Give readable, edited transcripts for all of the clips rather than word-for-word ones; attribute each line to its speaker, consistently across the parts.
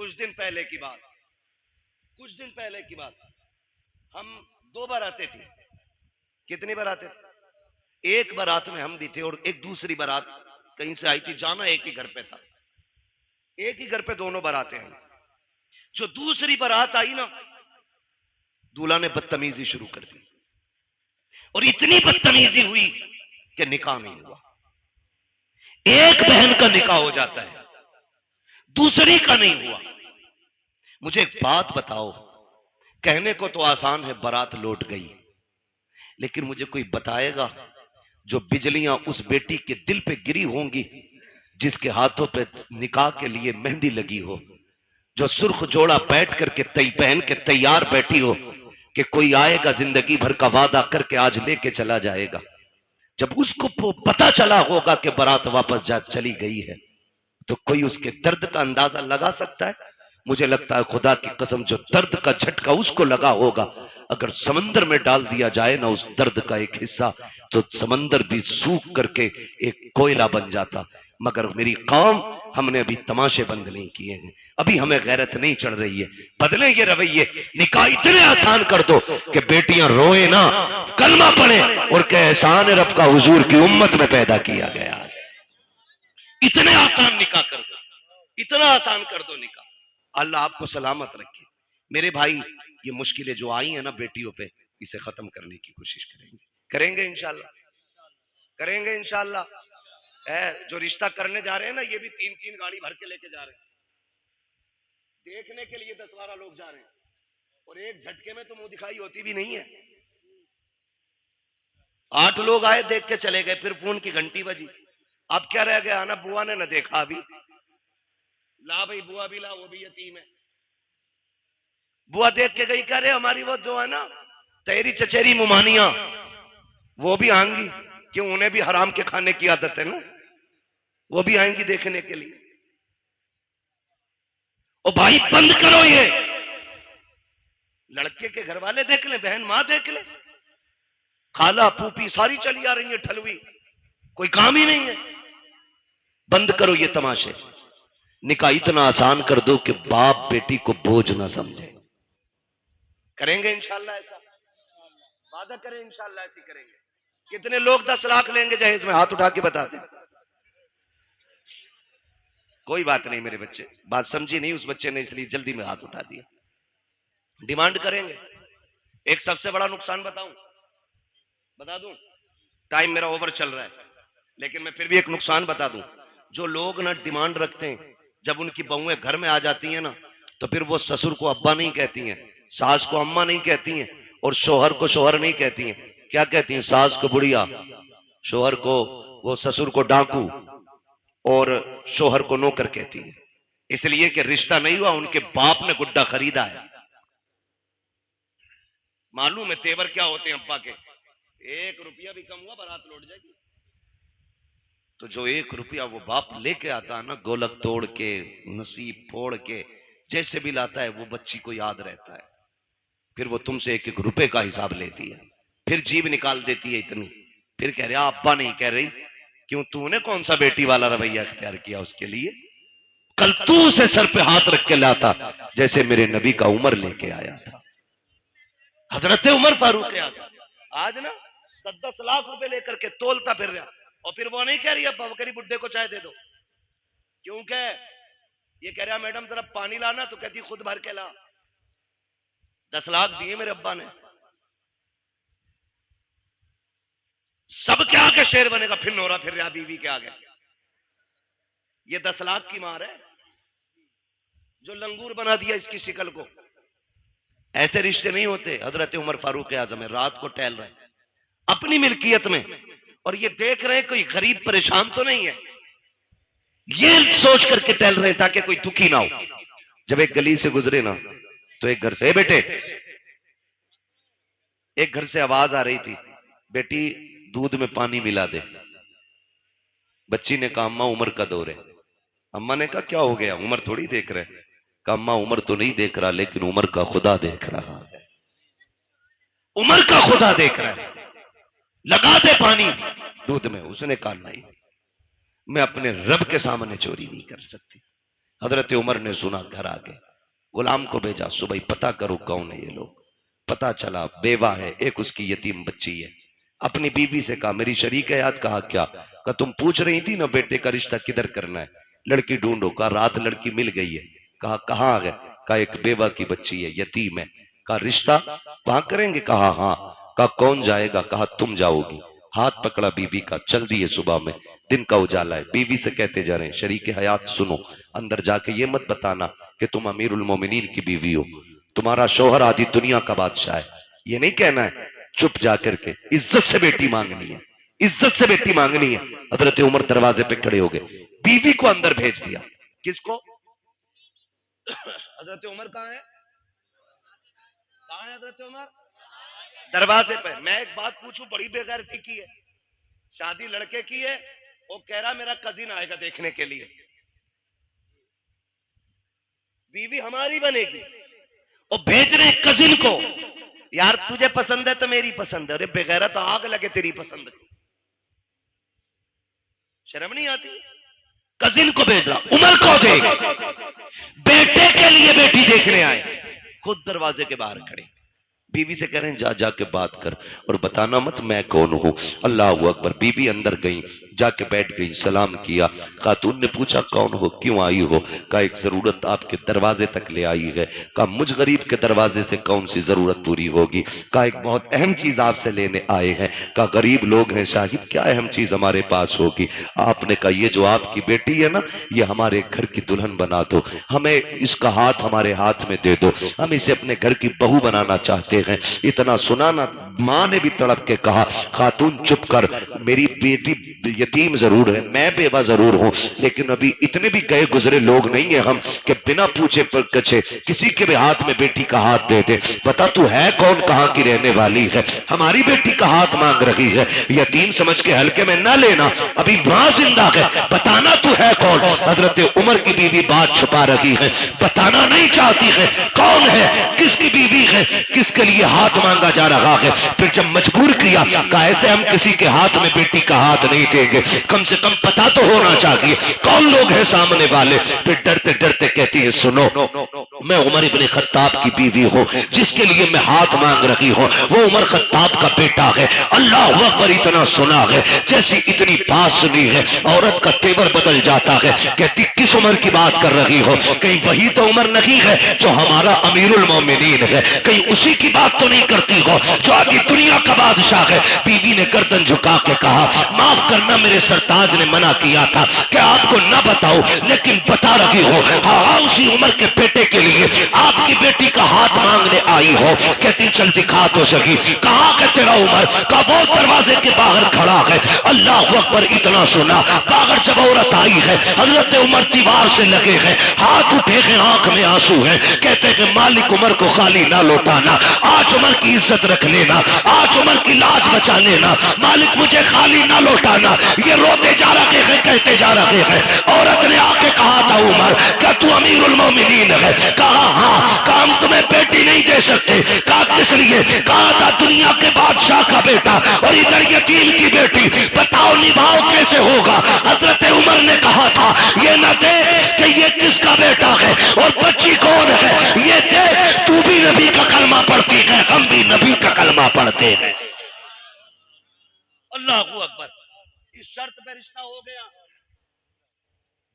Speaker 1: कुछ दिन पहले की बात, हम 2 बारातें थी। कितनी बारातें थी? एक बारात में हम भी थे और एक दूसरी बारात कहीं से आई थी। जाना एक ही घर पे था, एक ही घर पे दोनों बारातें आई। जो दूसरी बारात आई ना, दूल्हा ने बदतमीजी शुरू कर दी और इतनी बदतमीजी हुई कि निकाह नहीं हुआ। एक बहन का निकाह हो जाता है, दूसरी का नहीं हुआ। मुझे एक बात बताओ, कहने को तो आसान है बारात लौट गई, लेकिन मुझे कोई बताएगा जो बिजलियां उस बेटी के दिल पे गिरी होंगी जिसके हाथों पे निकाह के लिए मेहंदी लगी हो, जो सुर्ख जोड़ा बैठ करके पहन के तैयार बैठी हो कि कोई आएगा जिंदगी भर का वादा करके आज लेके चला जाएगा। जब उसको पता चला होगा कि बारात वापस जा चली गई है, तो कोई उसके दर्द का अंदाजा लगा सकता है? मुझे लगता है खुदा की कसम जो दर्द का झटका उसको लगा होगा, अगर समंदर में डाल दिया जाए ना उस दर्द का एक हिस्सा, तो समंदर भी सूख करके एक कोयला बन जाता। मगर मेरी कौम, हमने अभी तमाशे बंद नहीं किए हैं, अभी हमें गैरत नहीं चढ़ रही है। बदले ये रवैये, निकाह इतने आसान कर दो कि बेटियां रोए ना, कलमा पढ़े और कहे एहसान रब का हुजूर की उम्मत में पैदा किया गया। इतने आसान निकाह कर दो, इतना आसान कर दो निकाह। अल्लाह आपको सलामत रखे। मेरे भाई, ये मुश्किलें जो आई हैं ना बेटियों पे, इसे खत्म करने की कोशिश करेंगे इंशाल्लाह, करेंगे इंशाल्लाह। जो रिश्ता करने जा रहे हैं ना, ये भी 3-3 गाड़ी भर के लेके जा रहे हैं। देखने के लिए 10-12 लोग जा रहे हैं और एक झटके में तो मुंह दिखाई होती भी नहीं है। 8 लोग आए, देख के चले गए, फिर फोन की घंटी बजी। अब क्या रह गया ना, बुआ ने ना देखा अभी, ला भाई बुआ भी ला, वो भी यतीम है। बुआ देख के गई, कह रहे हमारी वो जो है ना तेरी चचेरी मुमानिया, वो भी आएंगी, क्यों उन्हें भी हराम के खाने की आदत है ना, वो भी आएंगी देखने के लिए। ओ भाई बंद करो ये, लड़के के घर वाले देख ले, बहन मां देख ले, खाला फूफी सारी चली आ रही है ठलवी, कोई काम ही नहीं है। बंद करो ये तमाशे, निकाह इतना आसान कर दो कि बाप बेटी को बोझ ना समझे। करेंगे इंशाल्लाह ऐसा, वादा करें इंशाल्लाह ऐसी करेंगे। कितने लोग 10 लाख लेंगे जहेज में? हाथ उठा के बता दें। कोई बात नहीं मेरे बच्चे, बात समझी नहीं उस बच्चे ने, इसलिए जल्दी में हाथ उठा दिया। डिमांड करेंगे। एक सबसे बड़ा नुकसान बता दूं, टाइम मेरा ओवर चल रहा है, लेकिन मैं फिर भी एक नुकसान बता दूं। जो लोग ना डिमांड रखते हैं, जब उनकी बहुएं घर में आ जाती हैं ना, तो फिर वो ससुर को अब्बा नहीं कहती हैं, सास को अम्मा नहीं कहती हैं, और शोहर को शोहर नहीं कहती हैं। क्या कहती हैं? सास को बुढ़िया, शोहर को, वो ससुर को डाकू और शोहर को नौकर कहती है। इसलिए कि रिश्ता नहीं हुआ, उनके बाप ने गुड्डा खरीदा है। मालूम है तेवर क्या होते हैं अब्बा के? 1 रुपया भी कम हुआ बारात लौट जाएगी। तो जो 1 रुपया वो बाप लेके आता है ना, गोलक तोड़ के, नसीब फोड़ के, जैसे भी लाता है, वो बच्ची को याद रहता है। फिर वो तुमसे 1-1 रुपए का हिसाब लेती है, फिर जीभ निकाल देती है इतनी, फिर कह रहे अब्बा नहीं कह रही, क्यों तूने कौन सा बेटी वाला रवैया इख्तियार किया उसके लिए? कल तू उसे सर पे हाथ रख के लाता जैसे मेरे नबी का उमर लेके आया था, हजरत उमर फारूक आजम। आज ना 10-10 लाख रुपए लेकर के तोलता फिर रहा, और फिर वो नहीं कह रही अब्बा, वो कह रही बुड्ढे को चाय दे दो। क्यों कह? ये कह रहा मैडम जरा पानी लाना, तो कहती खुद भर के ला। 10 लाख दिए मेरे अब्बा ने, सब के आगे शेर बनेगा, फिर नोरा फिर रहा बीवी के आगे। ये 10 लाख की मार है जो लंगूर बना दिया इसकी शिकल को। ऐसे रिश्ते नहीं होते। हजरत उमर फारूक आजम है, रात को टहल रहे हैं अपनी मिल्कियत में, और ये देख रहे हैं कोई गरीब परेशान तो नहीं है, ये सोच करके टहल रहे हैं ताकि कोई दुखी ना हो। जब एक गली से गुजरे ना, तो एक घर से, बेटे, एक घर से आवाज आ रही थी, बेटी दूध में पानी मिला दे। बच्ची ने कहा अम्मा उमर का दौर है। अम्मा ने कहा क्या हो गया? उमर थोड़ी देख रहे। कहा अम्मा उमर तो नहीं देख रहा, लेकिन उमर का खुदा देख रहा है, उमर का खुदा देख रहा है, लगा दे पानी दूध में। उसने कहा नहीं, मैं अपने रब के सामने चोरी नहीं कर सकती। हजरत उमर ने सुना, घर आ गए, गुलाम को भेजा, सुबह पता करो कौन है ये लोग। पता चला बेवा है, एक उसकी यतीम बच्ची है। अपनी बीवी से कहा मेरी शरीक है याद। कहा क्या? कहा तुम पूछ रही थी ना बेटे का रिश्ता किधर करना है, लड़की ढूंढो। कहा रात लड़की मिल गई है। कहा कहाँ है? कहा एक बेवा की बच्ची है, यतीम है। कहा रिश्ता वहां करेंगे? कहा हाँ। कहा कौन जाएगा? कहा तुम जाओगी। हाथ पकड़ा बीबी का, चल दिए सुबह में। दिन का उजाला है, बीवी से कहते जा रहे हैं शरीक हयात सुनो, अंदर जाके ये मत बताना कि तुम अमीरुल मोमिनीन की बीवी हो, तुम्हारा शोहर आदि दुनिया का बादशाह है, ये नहीं कहना है। चुप जाकर के इज्जत से बेटी मांगनी है, इज्जत से बेटी मांगनी है। हजरत उमर दरवाजे पे खड़े हो गए, बीवी को अंदर भेज दिया। किसको? हजरत उमर कहाँ है? कहाँ है हजरत उमर? दरवाजे पे। मैं एक बात पूछूं, बड़ी बेगैरती की है, शादी लड़के की है, वो कह रहा मेरा कजिन आएगा देखने के लिए, बीवी हमारी बनेगी, और भेज रहे कजिन को। यार तुझे पसंद है तो मेरी पसंद है, अरे बेगैरत आग लगे तेरी पसंद को, शर्म नहीं आती? कजिन को भेज रहा, उमर को देख, बेटे के लिए बेटी देखने आए, खुद दरवाजे के बाहर खड़े। बीवी से कह रहे हैं जा जाके बात कर और बताना मत मैं कौन हूं। अल्लाह अकबर। बीवी अंदर गई, जाके बैठ गई, सलाम किया। खातून ने पूछा कौन हो, क्यों आई हो? कहा एक जरूरत आपके दरवाजे तक ले आई है। कहा मुझ गरीब के दरवाजे से कौन सी जरूरत पूरी होगी? कहा एक बहुत अहम चीज आपसे लेने आए हैं। कहा गरीब लोग हैं साहिब, क्या अहम चीज हमारे पास होगी? आपने कहा ये जो आपकी बेटी है ना, ये हमारे घर की दुल्हन बना दो, हमें इसका हाथ हमारे हाथ में दे दो, हम इसे अपने घर की बहू बनाना चाहते हैं। इतना सुना ना, मां ने भी तड़प के कहा खातून चुप कर, मेरी बेटी यतीम जरूर है, मैं बेवा जरूर हूं, लेकिन अभी इतने भी गए गुजरे लोग नहीं है हम कि बिना पूछे कछे किसी के भी हाथ में बेटी का हाथ दे दे। बता तू है कौन, कहां की रहने वाली है, हमारी बेटी का हाथ मांग रही है? यतीम समझ के हल्के में ना लेना, अभी मां जिंदा है, बताना तू है कौन? हजरत उमर की बीवी बात छुपा रही है, बताना नहीं चाहती है कौन है, किसकी बीवी है, किसके लिए हाथ मांगा जा रहा है। फिर जब मजबूर किया, कहा ऐसे हम किसी के हाथ में बेटी का हाथ नहीं देंगे, कम से कम पता तो होना चाहिए कौन लोग हैं सामने वाले। फिर डरते डरते कहती है सुनो, मैं उमर इब्ने खत्ताब की बीवी हूं, जिसके लिए मैं हाथ मांग रही हूं वो उमर खत्ताब का बेटा है। अल्लाह अकबर। इतना सुना है, जैसी इतनी बात सुनी है औरत का तेवर बदल जाता है। कहती किस उमर की बात कर रही हो? कहीं वही तो उमर नहीं है जो हमारा अमीरुल मोमिनीन है? कहीं उसी की बात तो नहीं करती हो जो आगे दुनिया का बादशाह है? बीवी ने गर्दन झुका के कहा माफ करना, मेरे सरताज ने मना किया था कि आपको ना बताओ, लेकिन बता रही हो। हाँ, उसी उमर के बेटे के लिए आपकी बेटी का हाथ मांगने आई हो। कहती चल दिखा तो सही, कहाँ है तेरा उमर? का वो दरवाजे के बाहर खड़ा है। अल्लाह अकबर। इतना सुना, बाहर जब औरत आई है, हजरत उमर दीवार से लगे हैं, हाथ उठे हैं, आंख में आंसू है, कहते हैं मालिक उमर को खाली ना लौटाना, आज उमर की इज्जत रख लेना, आज उमर की लाज बचा लेना, मालिक मुझे खाली ना लौटाना। ये रोते जा रहे हैं, कहते जा रहे हैं। औरत ने आके कहा था उमर क्या तू अमीरुल मोमिनीन है? कहा हाँ। काम तुम्हें बेटी नहीं दे सकते। कहा किस लिए? कहा था दुनिया के बादशाह का बेटा और इधर यतीम की बेटी, बताओ निभाव कैसे होगा? हजरत उमर ने कहा था ये न देख कि ये किसका बेटा है और बच्ची कौन है, ये देख तू भी नबी का कलमा पढ़ती है, हम भी नबी का कलमा पढ़ते हैं। अल्लाह अकबर। इस शर्त पे रिश्ता हो गया,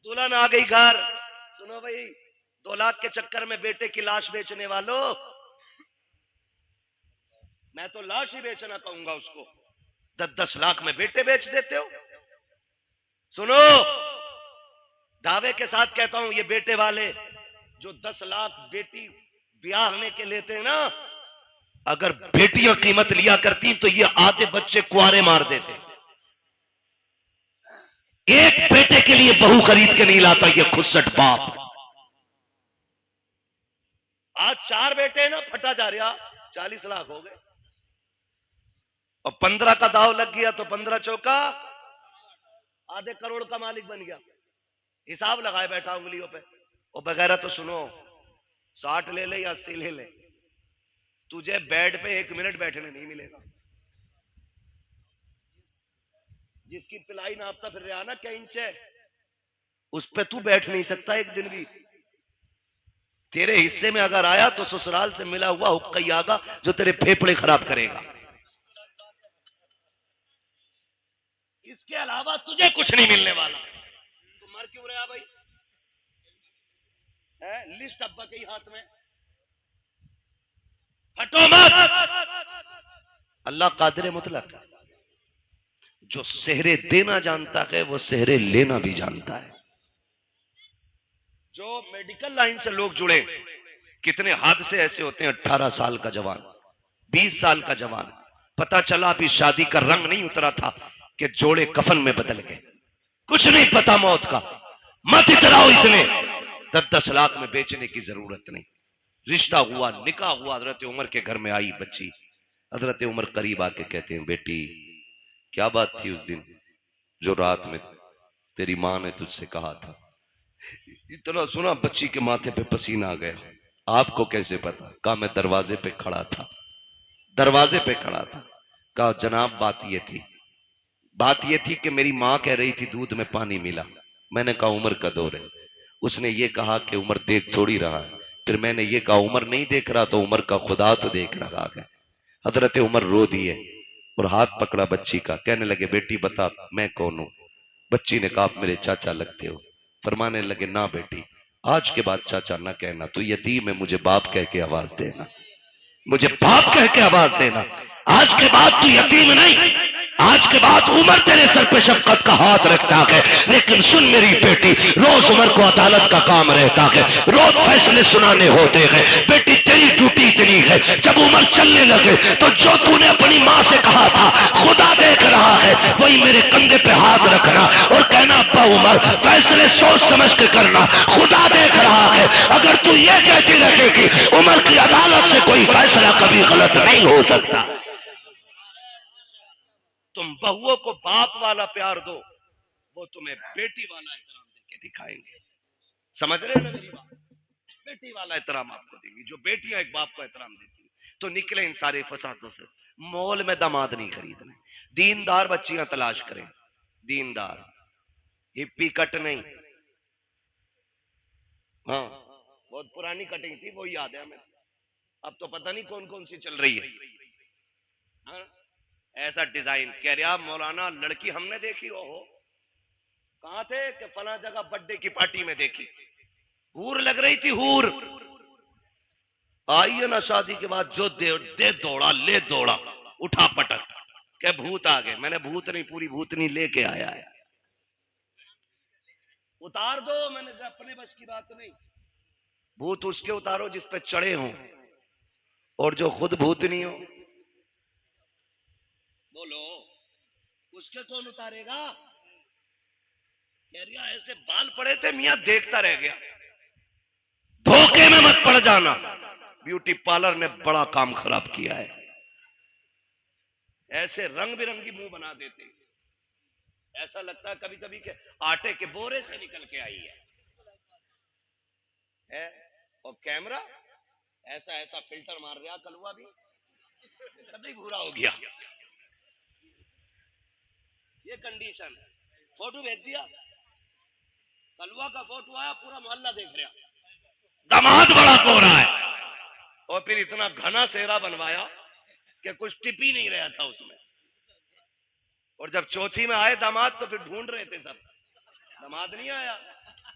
Speaker 1: दुल्हन आ गई घर। सुनो भाई, 2 लाख के चक्कर में बेटे की लाश बेचने वालों, मैं तो लाश ही बेचना कहूंगा उसको। 10-10 लाख में बेटे बेच देते हो। सुनो, दावे के साथ कहता हूं, ये बेटे वाले जो 10 लाख बेटी ब्याहने के लेते हैं ना, अगर बेटियां कीमत लिया करती तो ये आधे बच्चे कुआरे मार देते। एक बेटे के लिए बहू खरीद के नहीं लाता ये खुदसट बाप। आज 4 बेटे ना, फटा जा रहा, 40 लाख हो गए, और 15 का दाव लग गया तो 15 चौका आधे करोड़ का मालिक बन गया। हिसाब लगाए बैठा उंगलियों पे। और बगैर तो सुनो, 60 ले ले या 80 ले ले, तुझे बेड पे 1 मिनट बैठने नहीं मिलेगा। जिसकी पिलाई नापता फिर रहा ना क्या इंच है, उस पे तू बैठ नहीं सकता एक दिन भी। तेरे हिस्से में अगर आया तो ससुराल से मिला हुआ हुक्का ही आगा जो तेरे फेफड़े खराब करेगा। इसके अलावा तुझे कुछ नहीं मिलने वाला। तो मर क्यों रहा भाई? लिस्ट अब्बा के ही हाथ में। हटो मत। अल्लाह कादिर मुतलक है, जो सेहरे देना जानता है वो सेहरे लेना भी जानता है। जो मेडिकल लाइन से लोग जुड़े, कितने हादसे ऐसे होते हैं। 18 साल का जवान, 20 साल का जवान, पता चला अभी शादी का रंग नहीं उतरा था कि जोड़े कफन में बदल गए। कुछ नहीं पता मौत का। मत इतराओ इतने। 10-10 लाख में बेचने की जरूरत नहीं। रिश्ता हुआ, निकाह हुआ, हजरत उमर के घर में आई बच्ची। हजरत उमर करीब आके कहते हैं, बेटी क्या बात थी उस दिन जो रात में तेरी मां ने तुझसे कहा था? इतना सुना बच्ची के माथे पे पसीना आ गया। आपको कैसे पता? कहा मैं दरवाजे पे खड़ा था, दरवाजे पे खड़ा था। कहा जनाब बात ये थी कि मेरी मां कह रही थी दूध में पानी मिला। मैंने कहा उमर का दौर है। उसने ये कहा कि उमर देख थोड़ी रहा है। फिर मैंने ये कहा उमर नहीं देख रहा तो उमर का खुदा तो देख रहा है। हजरत उमर रो दिए और हाथ पकड़ा बच्ची का। कहने लगे बेटी बता मैं कौन हूं? बच्ची ने कहा आप मेरे चाचा लगते हो। फरमाने लगे ना बेटी, आज के बाद चाचा ना कहना, तू यतीम है, मुझे बाप कह के आवाज देना, मुझे बाप कह के आवाज देना। आज के बाद तू यतीम नहीं, आज के बाद उमर तेरे सर पे शफकत का हाथ रखता है। लेकिन सुन मेरी बेटी, रोज उमर को अदालत का काम रहता है, रोज फैसले सुनाने होते हैं। बेटी तेरी ड्यूटी इतनी है, जब उमर चलने लगे तो जो तूने अपनी माँ से कहा था खुदा देख रहा है, वही मेरे कंधे पे हाथ रखना और कहना अब्बा उमर फैसले सोच समझ के करना, खुदा देख रहा है। अगर तू ये कहती रहेगी उमर की अदालत से कोई फैसला कभी गलत नहीं हो सकता। तुम बहुओं को बाप वाला प्यार दो, वो तुम्हें बेटी वाला एहतराम देके दिखाएंगे। समझ रहे हो ना मेरी बात? बेटी वाला एहतराम आपको देंगी। जो बेटियां एक बाप को एहतराम देती हैं तो निकले इन सारे फसादों से। मॉल में दामाद नहीं खरीदने, दीनदार बच्चियां तलाश करें, दीनदार, हिप्पी कट नहीं। हाँ, बहुत पुरानी कटिंग थी वो याद है हमें। अब तो पता नहीं कौन कौन सी चल रही है। हाँ? ऐसा डिजाइन कह रहा मौलाना लड़की हमने देखी। हो कहां थे? कि फला जगह बर्थडे की पार्टी में देखी, हूर लग रही थी हूर। आई है ना शादी के बाद जो दे दौड़ा ले दौड़ा, उठा पटक के भूत आ गए। मैंने भूत नहीं, पूरी भूतनी लेके आया है। उतार दो, मैंने कहा अपने बस की बात नहीं। भूत उसके उतारो जिस पे चढ़े हों, और जो खुद भूतनी हो। बोलो उसके कौन उतारेगा? कह रहा ऐसे बाल पड़े थे मियां, देखता रह गया। धोखे में मत पड़ जाना, ब्यूटी पार्लर ने बड़ा काम खराब किया है। ऐसे रंग बिरंगी मुंह बना देते, ऐसा लगता है कभी कभी के आटे के बोरे से निकल के आई है? और कैमरा ऐसा ऐसा फिल्टर मार रहा, कलुआ भी कभी भूरा हो गया। ये कंडीशन। फोटो भेज दिया, कलुआ का फोटो आया, पूरा मोहल्ला देख रहा, दामाद बड़ा गोरा है। और फिर इतना घना सेहरा बनवाया कि कुछ टिप ही नहीं रहा था उसमें। और जब चौथी में आए दामाद तो फिर ढूंढ रहे थे सब, दामाद नहीं आया।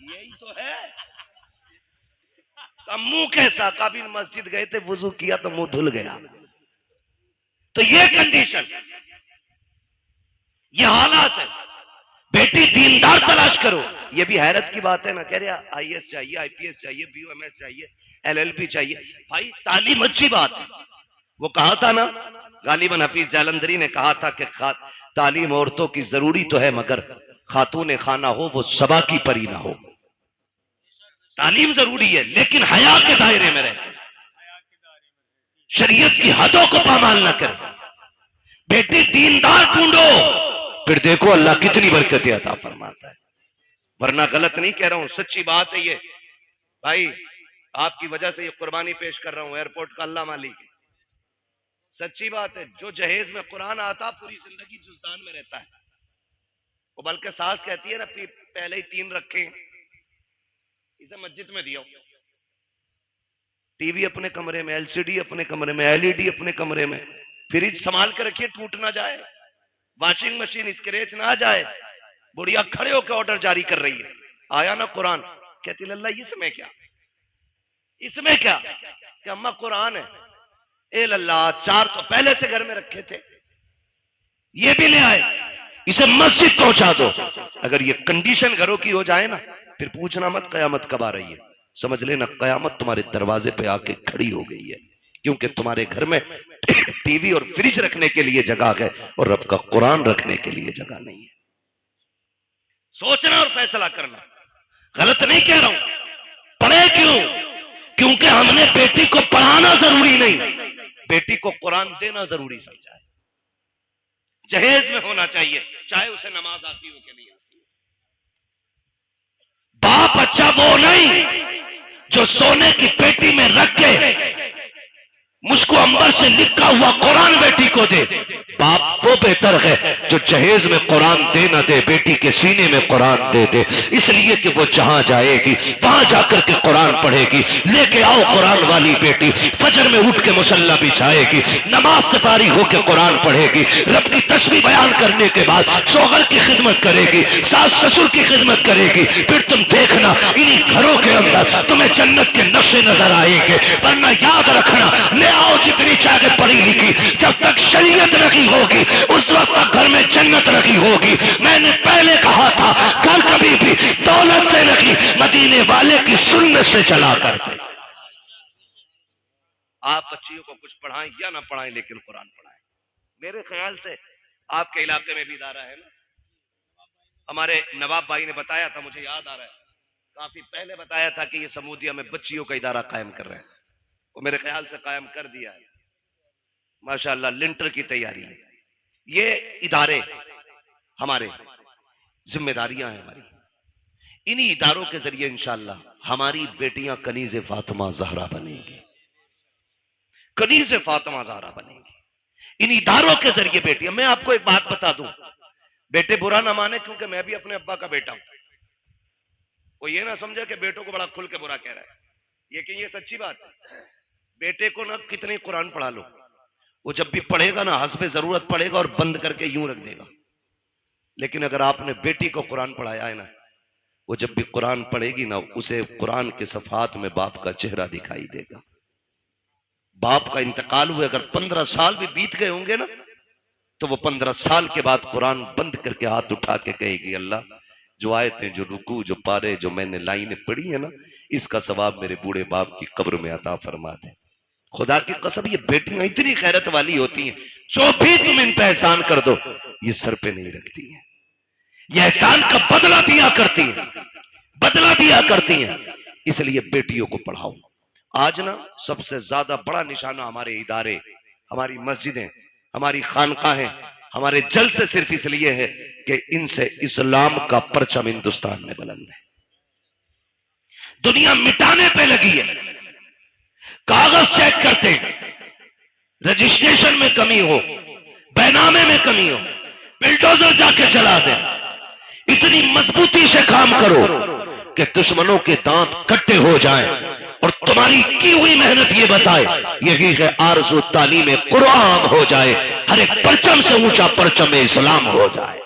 Speaker 1: यही तो है। मुंह कैसा? काबिल मस्जिद गए थे, वुजू किया तो मुंह धुल गया। तो ये कंडीशन, ये हालात है। बेटी दीनदार तलाश करो। ये भी हैरत की बात है ना, कह रहा आईएएस चाहिए, आईपीएस चाहिए, बीओएमएस चाहिए, एलएलबी चाहिए। भाई तालीम अच्छी बात है। वो कहा था ना, गालिबन हफीज जालंधरी ने कहा था कि तालीम औरतों की जरूरी तो है, मगर खातून खाना हो वो सबा की परी ना हो। तालीम जरूरी है लेकिन हया के दायरे में रहे, शरीयत की हदों को पामाल न करे। बेटी दीनदार ढूंढो, फिर देखो अल्लाह कितनी बरकतें अता फरमाता है। वरना गलत नहीं कह रहा हूं, सच्ची बात है ये। भाई आपकी वजह से ये कुर्बानी पेश कर रहा हूं, एयरपोर्ट का अल्लाह मालिक है। सच्ची बात है। जो जहेज में कुरान आता पूरी जिंदगी जुजदान में रहता है। वो बल्कि सास कहती है ना पहले ही 3 रखे, इसे मस्जिद में दिया। टीवी अपने कमरे में, एलसीडी अपने कमरे में, एलईडी अपने कमरे में, फ्रिज संभाल कर रखिए टूट ना जाए, वॉशिंग मशीन स्क्रैच ना जाए। बुढ़िया खड़े होकर ऑर्डर जारी कर रही है, आया ना कुरान, कहती लल्ला इसमें क्या, इसमें क्या, कि अम्मा कुरान है। ए लल्ला 4 तो पहले से घर में रखे थे, ये भी ले आए, इसे मस्जिद पहुंचा दो। अगर ये कंडीशन घरों की हो जाए ना, फिर पूछना मत कयामत कब आ रही है, समझ लेना कयामत तुम्हारे दरवाजे पे आके खड़ी हो गई है। क्योंकि तुम्हारे घर में टीवी और फ्रिज रखने के लिए जगह है और रब का कुरान रखने के लिए जगह नहीं है। सोचना और फैसला करना। गलत नहीं कह रहा हूं, पढ़े क्यों? क्योंकि हमने बेटी को पढ़ाना जरूरी नहीं, बेटी को कुरान देना जरूरी समझा है। जहेज में होना चाहिए, चाहे उसे नमाज आती हो के नहीं आती हो। बाप अच्छा वो नहीं जो सोने की पेटी में रख के मुझको अंबर से लिखा हुआ कुरान बेटी को दे। बाप वो बेहतर है जो जहेज में कुरान दे ना दे, बेटी के सीने में कुरान दे दे, इसलिए कि वो जहां जाएगी वहां जाकर के कुरान पढ़ेगी। लेके आओ कुरान वाली बेटी, फजर में उठ के मुसल्ला बिछाएगी, नमाज से फारी होकर कुरान पढ़ेगी, रब की तस्बीह बयान करने के बाद शौहर की खिदमत करेगी, सास ससुर की खिदमत करेगी। फिर तुम देखना इन्हीं घरों के अंदर तुम्हें जन्नत के नक्शे नजर आएंगे। वरना याद रखना, ले आओ जितनी चाहे पढ़ी लिखी, जब तक शरीयत रखी होगी उस वक्त तक घर में जन्नत रखी होगी। मैंने पहले कहा था घर कभी भी दौलत से रखी, मदीने वाले की सुन्नत से चला कर। आप बच्चियों को कुछ पढ़ाएं या ना पढ़ाएं, लेकिन कुरान पढ़ाएं। मेरे ख्याल से आपके इलाके में भी इदारा है ना, हमारे नवाब भाई ने बताया था, मुझे याद आ रहा है, काफी पहले बताया था कि ये समूदिया में बच्चियों का इदारा कायम कर रहे हैं। वो मेरे ख्याल से कायम कर दिया है, माशाअल्लाह लिंटर की तैयारी है। ये इदारे हमारे जिम्मेदारियां हैं हमारी, इन्हीं इदारों के जरिए इंशाअल्लाह हमारी बेटियां कनीज़े फातिमा ज़हरा बनेंगी, कनीज़े फातिमा ज़हरा बनेंगी इन इदारों के जरिए। बेटियां, मैं आपको एक बात बता दूं, बेटे बुरा ना माने, क्योंकि मैं भी अपने अब्बा का बेटा हूं। वो ये ना समझे कि बेटों को बड़ा खुल के बुरा कह रहा है, ये सच्ची बात है। बेटे को ना कितने कुरान पढ़ा लो, वो जब भी पढ़ेगा ना हस्बे जरूरत पढ़ेगा और बंद करके यूं रख देगा। लेकिन अगर आपने बेटी को कुरान पढ़ाया है ना, वो जब भी कुरान पढ़ेगी ना, उसे कुरान के सफात में बाप का चेहरा दिखाई देगा। बाप का इंतकाल हुए अगर 15 साल भी बीत गए होंगे ना, तो वो 15 साल के बाद कुरान बंद करके हाथ उठा के कहेगी, अल्लाह जो आयतें, जो रुकू, जो पारे, जो मैंने लाइनें पढ़ी है ना, इसका सवाब मेरे बूढ़े बाप की कब्र में अता फरमा दे। खुदा की कसम, ये बेटियां इतनी खैरत वाली होती हैं, जो भी तुम इन पे एहसान कर दो ये सर पे नहीं रखती हैं, ये एहसान का बदला दिया करती हैं, बदला दिया करती हैं। इसलिए बेटियों को पढ़ाओ। आज ना सबसे ज्यादा बड़ा निशाना हमारे इदारे, हमारी मस्जिदें, हमारी खानकाहें, हमारे जलसे सिर्फ इसलिए है कि इनसे इस्लाम का परचम हिंदुस्तान में बुलंद है। दुनिया मिटाने पे लगी है, कागज चेक करते हैं, रजिस्ट्रेशन में कमी हो, बैनामे में कमी हो, बिल्डोजर जाके चला दे। इतनी मजबूती से काम करो कि दुश्मनों के दांत कट्टे हो जाएं और तुम्हारी की हुई मेहनत ये बताए, यही है आरज़ू तालीम कुरान हो जाए, हर एक परचम से ऊंचा परचम इस्लाम हो जाए।